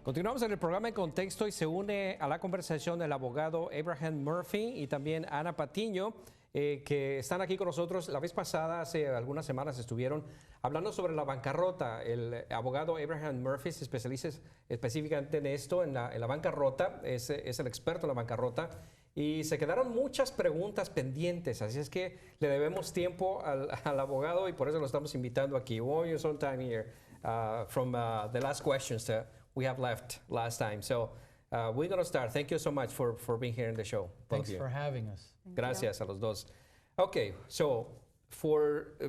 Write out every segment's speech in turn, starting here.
Continuamos en el programa En Contexto y se une a la conversación el abogado Abraham Murphy y también Ana Patiño, que están aquí con nosotros. La vez pasada, hace algunas semanas, estuvieron hablando sobre la bancarrota. El abogado Abraham Murphy se especializa específicamente en esto, en la bancarrota, es el experto en la bancarrota. Y se quedaron muchas preguntas pendientes, así es que le debemos tiempo al abogado y por eso lo estamos invitando aquí. We'll use some time here from the last questions that we have left last time. So we're going to start. Thank you so much for being here in the show. Thanks for having us. Gracias a los dos. Okay, so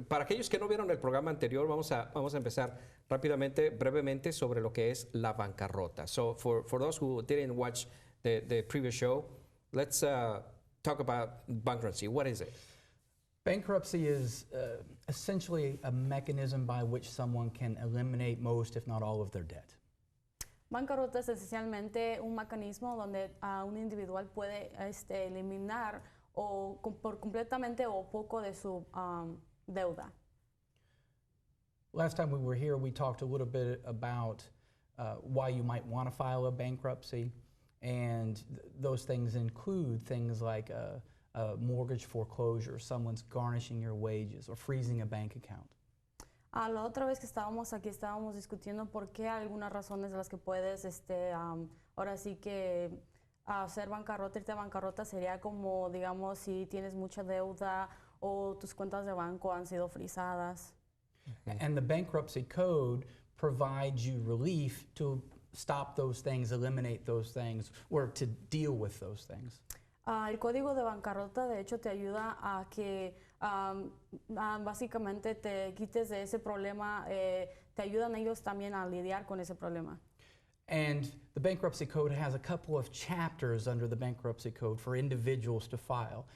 para aquellos que no vieron el programa anterior, vamos a empezar rápidamente, brevemente sobre lo que es la bancarrota. So for those who didn't watch the previous show, let's talk about bankruptcy. What is it? Bankruptcy is essentially a mechanism by which someone can eliminate most, if not all, of their debt. Bancarrota es esencialmente un mecanismo donde un individual puede eliminar por completamente o poco de su deuda. Last time we were here, we talked a little bit about why you might want to file a bankruptcy, and those things include things like a mortgage foreclosure, someone's garnishing your wages, or freezing a bank account. La otra vez que estábamos aquí estábamos discutiendo por qué algunas razones de las que puedes, ahora sí que hacer bancarrota, irte a bancarrota sería como, digamos, si tienes mucha deuda o tus cuentas de banco han sido frizadas. And the bankruptcy code provides you relief to stop those things, eliminate those things, or to deal with those things. El código de bancarrota, de hecho, te ayuda a que básicamente te quites de ese problema, te ayudan ellos también a lidiar con ese problema. And the bankruptcy code has a couple of chapters under the bankruptcy code for individuals to file.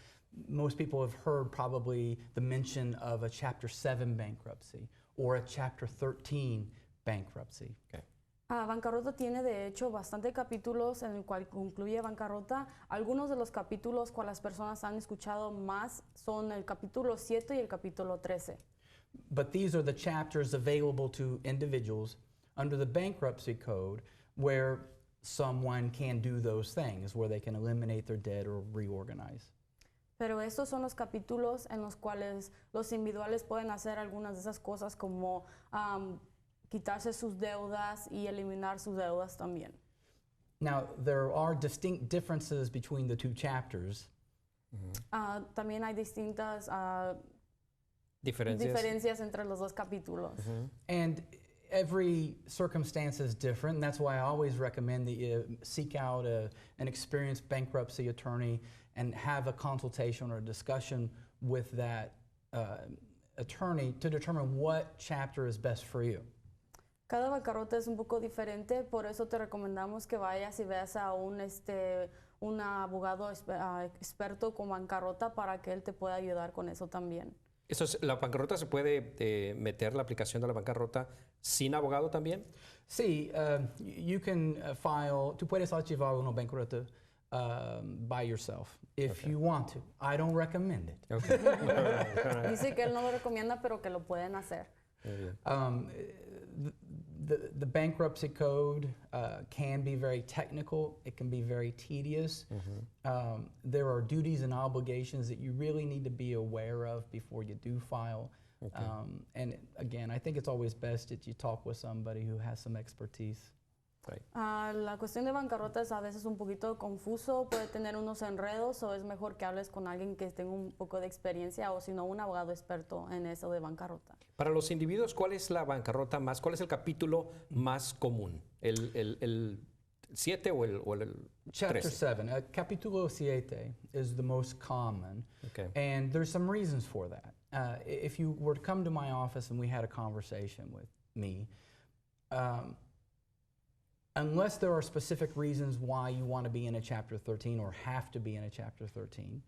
Most people have heard probably the mention of a Chapter 7 bankruptcy or a Chapter 13 bankruptcy. Okay. Bancarrota tiene de hecho bastante capítulos en el cual concluye bancarrota. Algunos de los capítulos que las personas han escuchado más son el capítulo 7 y el capítulo 13. But these are the chapters available to individuals under the bankruptcy code where someone can do those things, where they can eliminate their debt or reorganize. Pero estos son los capítulos en los cuales los individuales pueden hacer algunas de esas cosas como quitarse sus deudas y eliminar sus deudas también. Now, there are distinct differences between the two chapters. También hay distintas Diferencias entre los dos capítulos. And every circumstance is different, and that's why I always recommend that you seek out an experienced bankruptcy attorney and have a consultation or a discussion with that attorney to determine what chapter is best for you. Cada bancarrota es un poco diferente, por eso te recomendamos que vayas y veas a un abogado experto con bancarrota para que él te pueda ayudar con eso también. ¿La bancarrota se puede meter la aplicación de la bancarrota sin abogado también? Sí, you can file, tú puedes archivar una bancarrota by yourself if you want to. I don't recommend it. Okay. Dice que él no lo recomienda, pero que lo pueden hacer. The bankruptcy code can be very technical. It can be very tedious. There are duties and obligations that you really need to be aware of before you do file. Okay. And again, I think it's always best that you talk with somebody who has some expertise. Right. La cuestión de bancarrota es a veces un poquito confuso, puede tener unos enredos o es mejor que hables con alguien que tenga un poco de experiencia o si no un abogado experto en eso de bancarrota. Para los individuos, ¿cuál es la bancarrota más? ¿Cuál es el capítulo más común? ¿El 7 o el 13? Chapter 7, capítulo 7 is the most common, Okay. and there's some reasons for that. If you were to come to my office and we had a conversation with me, unless there are specific reasons why you want to be in a Chapter 13 or have to be in a Chapter 13,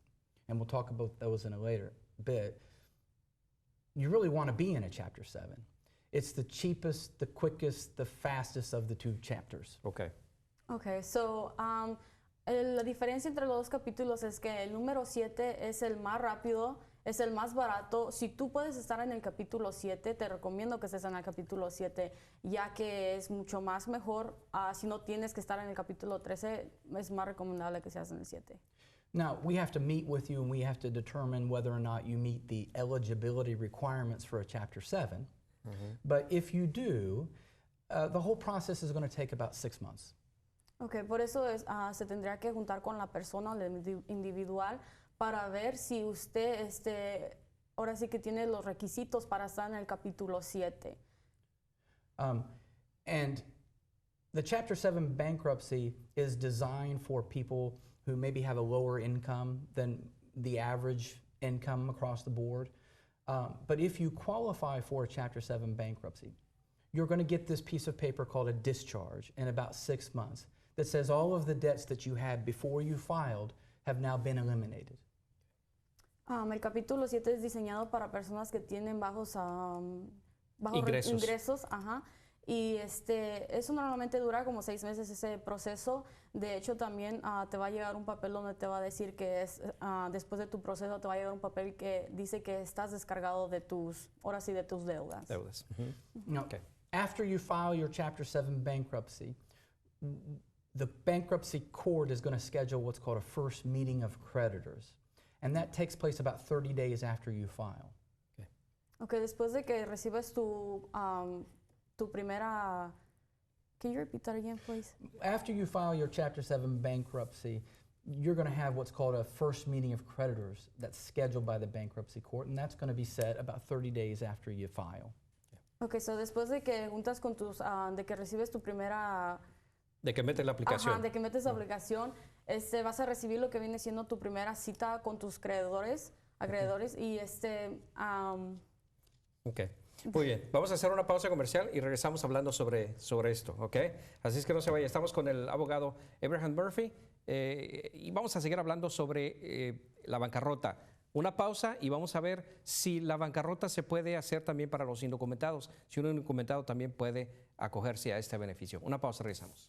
and we'll talk about those in a later bit, you really want to be in a Chapter 7. It's the cheapest, the quickest, the fastest of the two chapters. Okay. Okay, so la diferencia entre los dos capítulos es que el número 7 es el más rápido, es el más barato. Si tú puedes estar en el capítulo 7, te recomiendo que estés en el capítulo 7, ya que es mucho más mejor. Si no tienes que estar en el capítulo 13, es más recomendable que seas en el 7. Now, we have to meet with you and we have to determine whether or not you meet the eligibility requirements for a Chapter 7. But if you do, the whole process is going to take about 6 months. Ok, por eso se tendría que juntar con la persona individual para ver si usted ahora sí que tiene los requisitos para estar en el capítulo 7. And the Chapter 7 bankruptcy is designed for people who maybe have a lower income than the average income across the board. But if you qualify for a Chapter 7 bankruptcy, you're going to get this piece of paper called a discharge in about 6 months that says all of the debts that you had before you filed have now been eliminated. El capítulo 7 es diseñado para personas que tienen bajos ingresos. Ajá. Y eso normalmente dura como 6 meses ese proceso. De hecho, también te va a llegar un papel donde te va a decir que después de tu proceso te va a llegar un papel que dice que estás descargado de de tus deudas. Now, after you file your Chapter 7 bankruptcy, the bankruptcy court is going to schedule what's called a first meeting of creditors. And that takes place about 30 days after you file. Okay, después de que recibes tu primera... Can you repeat that again, please? After you file your Chapter 7 bankruptcy, you're going to have what's called a first meeting of creditors that's scheduled by the bankruptcy court, and that's going to be set about 30 days after you file. Okay, so después de que juntas con de que recibes tu primera... De que metes la aplicación. Ajá, de que metes la aplicación, vas a recibir lo que viene siendo tu primera cita con tus acreedores, y Ok, muy bien. Vamos a hacer una pausa comercial y regresamos hablando sobre esto, ¿ok? Así es que no se vaya. Estamos con el abogado Abraham Murphy y vamos a seguir hablando sobre la bancarrota. Una pausa y vamos a ver si la bancarrota se puede hacer también para los indocumentados, si un indocumentado también puede acogerse a este beneficio. Una pausa, regresamos.